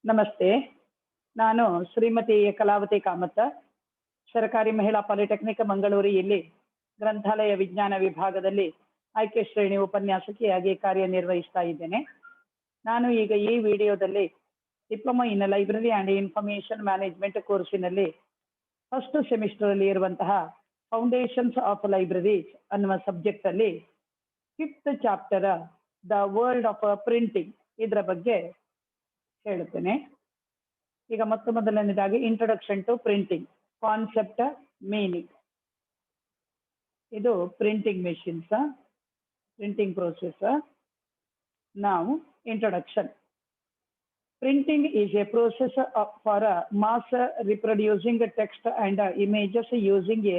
ನಮಸ್ತೆ. ನಾನು ಶ್ರೀಮತಿ ಕಲಾವತಿ ಕಾಮತ್, ಸರ್ಕಾರಿ ಮಹಿಳಾ ಪಾಲಿಟೆಕ್ನಿಕ್ ಮಂಗಳೂರು ಇಲ್ಲಿ ಗ್ರಂಥಾಲಯ ವಿಜ್ಞಾನ ವಿಭಾಗದಲ್ಲಿ ಆಯ್ಕೆ ಶ್ರೇಣಿ ಉಪನ್ಯಾಸಕಿಯಾಗಿ ಕಾರ್ಯನಿರ್ವಹಿಸ್ತಾ ಇದ್ದೇನೆ. ನಾನು ಈಗ ಈ ವಿಡಿಯೋದಲ್ಲಿ diploma in library and information management ಕೋರ್ಸಿನಲ್ಲಿ ಫಸ್ಟ್ ಸೆಮಿಸ್ಟರ್ ಅಲ್ಲಿ ಇರುವಂತಹ ಫೌಂಡೇಶನ್ಸ್ ಆಫ್ ಲೈಬ್ರರೀಸ್ ಅನ್ನುವ ಸಬ್ಜೆಕ್ಟ್ ಅಲ್ಲಿ 5th chapter the world of printing ಇದರ ಬಗ್ಗೆ ಹೇಳುತ್ತೇನೆ. ಈಗ ಮೊದಲನೇದಾಗಿ introduction to printing concept meaning. ಇದು ಪ್ರಿಂಟಿಂಗ್ ಮೆಷಿನ್ಸ್, ಪ್ರಿಂಟಿಂಗ್ ಪ್ರೋಸೆಸ್. ನಾವು introduction. Printing is a process for mass reproducing text and images using a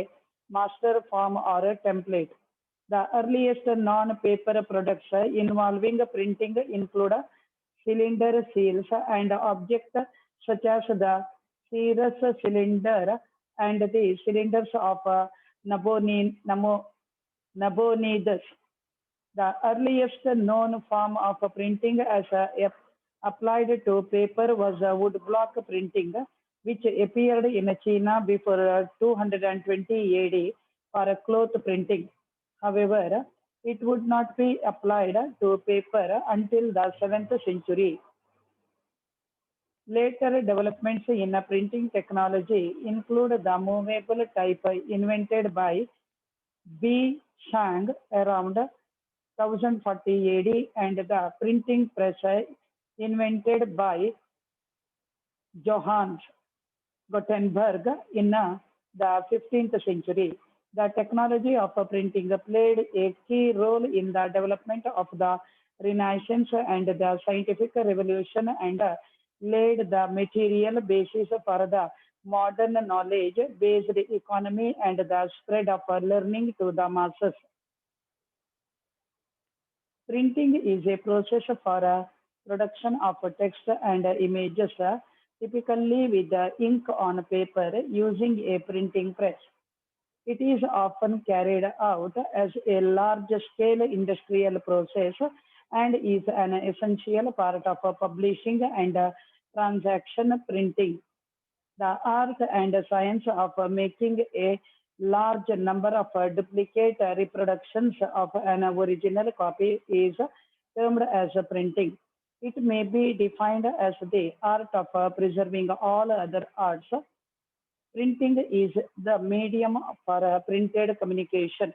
master form or a template. The earliest non-paper products involving printing include cylinder seals and objects such as the Cirrus cylinder and the cylinders of Nabonidus. The earliest known form of printing as applied to paper was woodblock printing, which appeared in China before 220 AD for cloth printing. However, it would not be applied to paper until the 7th century. Later developments in printing technology include the movable type invented by B. Shang around 1040 AD and the printing press invented by Johannes Gutenberg in the 15th century. The technology of printing played a key role in the development of the Renaissance and the scientific revolution and laid the material basis for the modern knowledge-based economy and the spread of learning to the masses. Printing is a process for production of text and images, typically with ink on paper using a printing press. It is often carried out as a large-scale industrial process and is an essential part of publishing and transaction printing. The art and science of making a large number of duplicate reproductions of an original copy is termed as printing. It may be defined as the art of preserving all other arts. Printing is the medium for printed communication.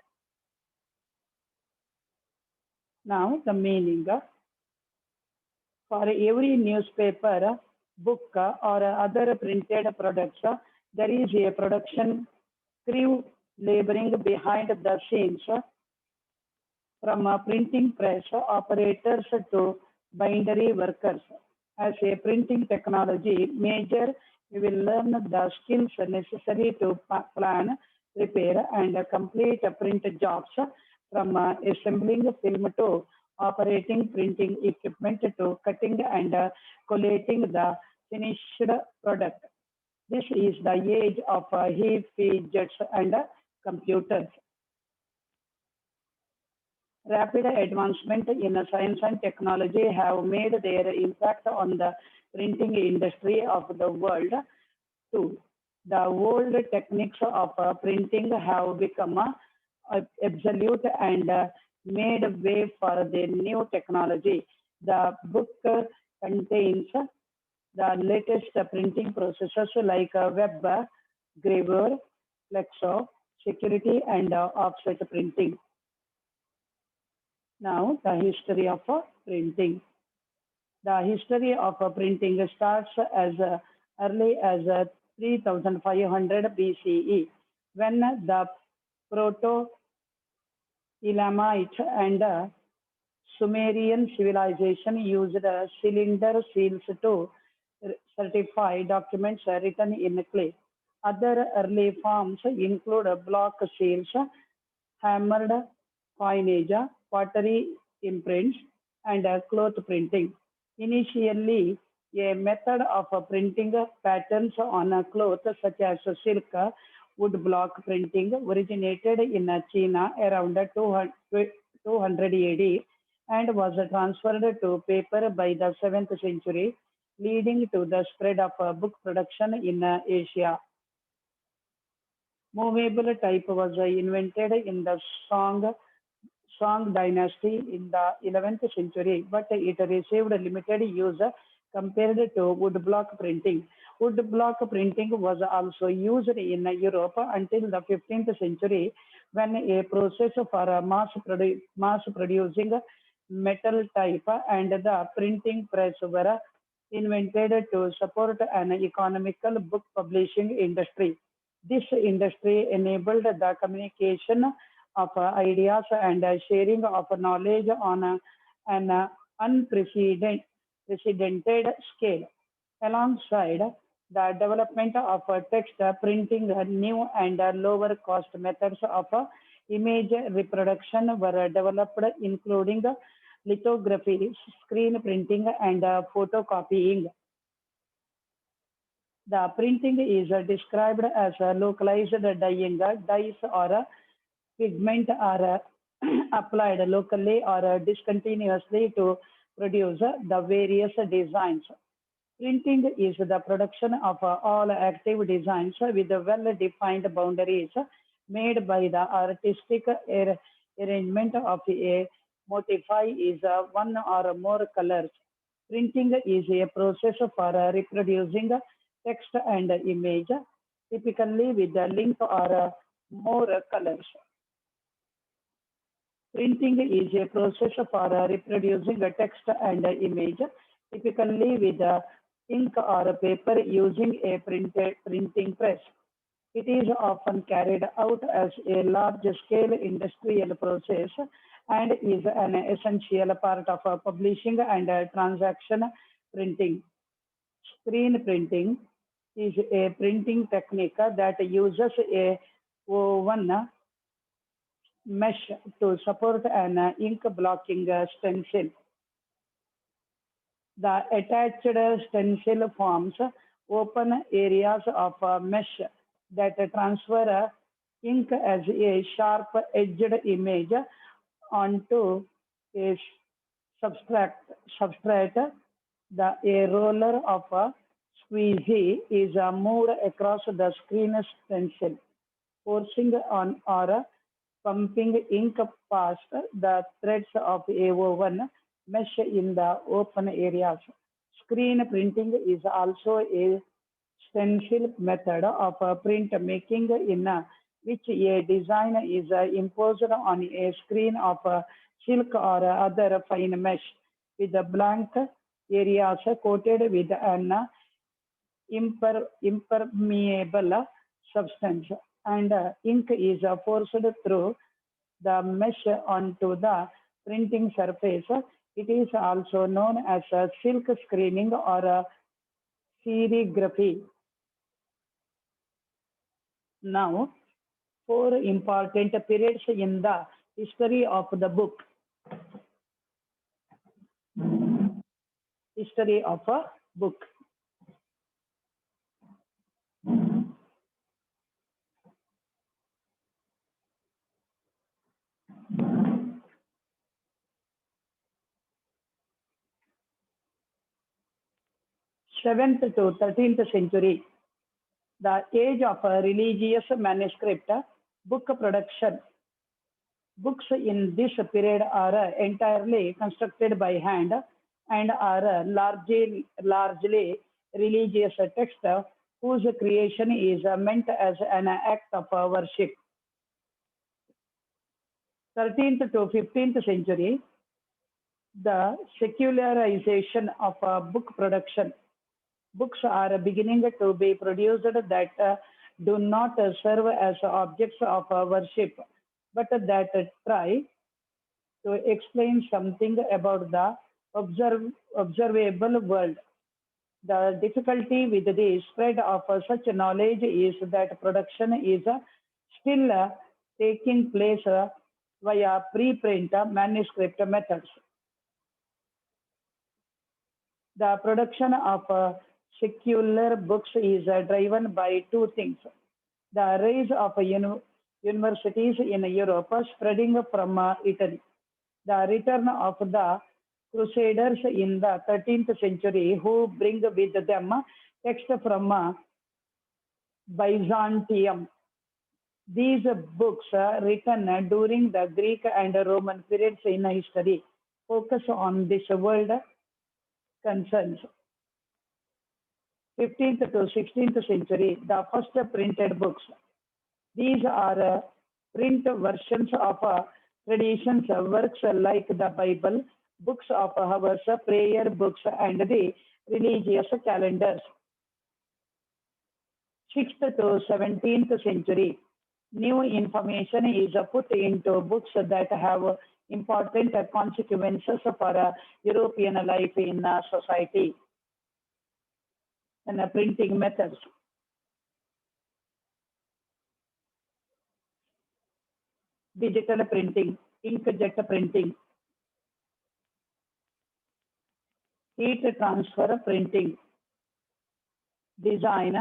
Now, the meaning. For every newspaper, book, or other printed products, there is a production crew laboring behind the scenes, from printing press operators to bindery workers. As a printing technology major, you will learn the skills necessary to plan, prepare, and complete print jobs, from assembling film to operating printing equipment to cutting and collating the finished product. This is the age of heat-jets and computers. Rapid advancement in science and technology have made their impact on the printing industry of the world too. The old techniques of printing have become obsolete and made way for the new technology. The book contains the latest printing processes like web, gravure, flexo, security, and offset printing. Now, the history of printing. The history of printing starts as early as 3500 BCE, when the Proto-Elamite and Sumerian civilization used cylinder seals to certify documents written in clay. Other early forms include block seals, hammered coinage, pottery imprints, and cloth printing. Initially, a method of printing patterns on a cloth such as silk woodblock printing originated in China around 200 AD and was transferred to paper by the 7th century. leading to the spread of book production in Asia. Movable type was invented in the Song dynasty in the 11th century, but it received limited use compared to woodblock printing. Woodblock printing was also used in Europe until the 15th century when a process for mass producing metal type and the printing press were invented to support an economical book publishing industry. This industry enabled the communication of ideas and sharing of knowledge on an unprecedented scale. Alongside the development of text printing, new and lower cost methods of image reproduction were developed, including lithography, screen printing, and photocopying. The printing is described as localized dyeing. Dyes or pigment are applied locally or discontinuously to produce the various designs. Printing is the production of all active designs with well-defined boundaries made by the artistic arrangement of a motif is one or more colors. Printing is a process for reproducing text and image, typically with a link or more colors. Printing is a process for reproducing a text and image, typically with ink or paper using a printing press. It is often carried out as a large-scale industrial process and is an essential part of publishing and transaction printing. Screen printing is a printing technique that uses a woven mesh to support an ink blocking stencil. The attached stencil forms open areas of mesh that transfer ink as a sharp edged image onto a substrate. A roller of squeegee is moved across the screen stencil, forcing on or pumping ink past the threads of a woven mesh in the open areas. Screen printing is also a stencil method of print making in which a design is imposed on a screen of silk or other fine mesh with the blank areas coated with an impermeable substance and ink is forced through the mesh onto the printing surface. It is also known as silk screening or serigraphy. Now, four important periods in the history of the book. History of a book. 7th to 13th century, the age of religious manuscript book production. Books in this period are entirely constructed by hand and are largely religious text whose creation is meant as an act of worship. 13th to 15th century, the secularization of book production. Books are beginning to be produced that do not serve as objects of worship, but that try to explain something about the observable world. The difficulty with the spread of such knowledge is that production is still taking place via preprint manuscript methods. The production of secular books is driven by two things: the rise of universities in Europe spreading from Italy, the return of the crusaders in the 13th century who bring with them text from Byzantium. These books written during the Greek and Roman periods in history focus on this world concerns. 15th to 16th century, the first printed books. These are print versions of traditions, works like the Bible, books of hours, prayer books, and the religious calendars. 6th to 17th century, new information is put into books that have important consequences for European life in society and printing methods. Digital printing, inkjet printing, heat transfer printing, design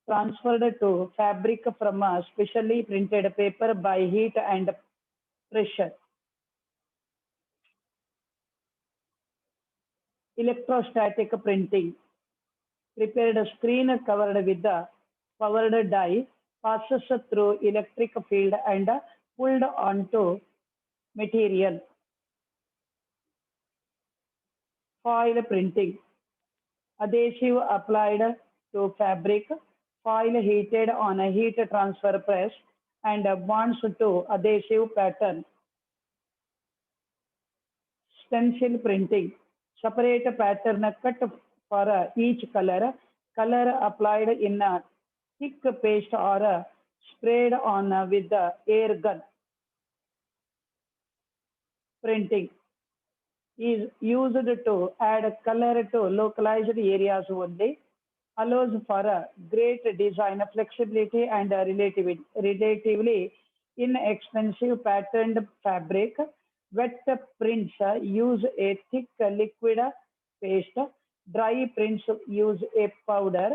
transferred to fabric from a specially printed paper by heat and pressure. Electrostatic printing, prepared screen covered with the powered die passes through electric field and pulled onto material. Foil printing, adhesive applied to fabric, foil heated on a heat transfer press and bonds to adhesive pattern. Stencil printing, separate pattern cut for each color, color applied in a thick paste or sprayed on with the air gun. Printing is used to add color to localized areas only, allows for a great design flexibility and relatively inexpensive patterned fabric. Wet prints use a thick liquid paste, dry prints use a powder,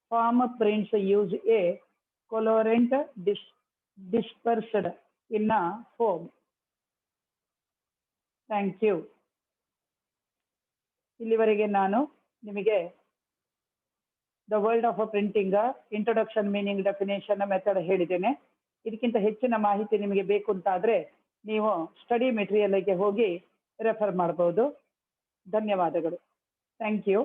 farm prints use a colorant dispersed in a foam. Thank you. ಇಲ್ಲಿವರೆಗೆ ನಾನು ನಿಮಗೆ the world of printing introduction meaning definition method ಹೇಳಿದ್ದೇನೆ. ಇದಕ್ಕಿಂತ ಹೆಚ್ಚಿನ ಮಾಹಿತಿ ನಿಮಗೆ ಬೇಕು ಅಂತಾದರೆ ನೀವು ಸ್ಟಡಿ ಮೆಟೀರಿಯಲ್ಗೆ ಹೋಗಿ ರೆಫರ್ ಮಾಡಬಹುದು. ಧನ್ಯವಾದಗಳು. Thank you.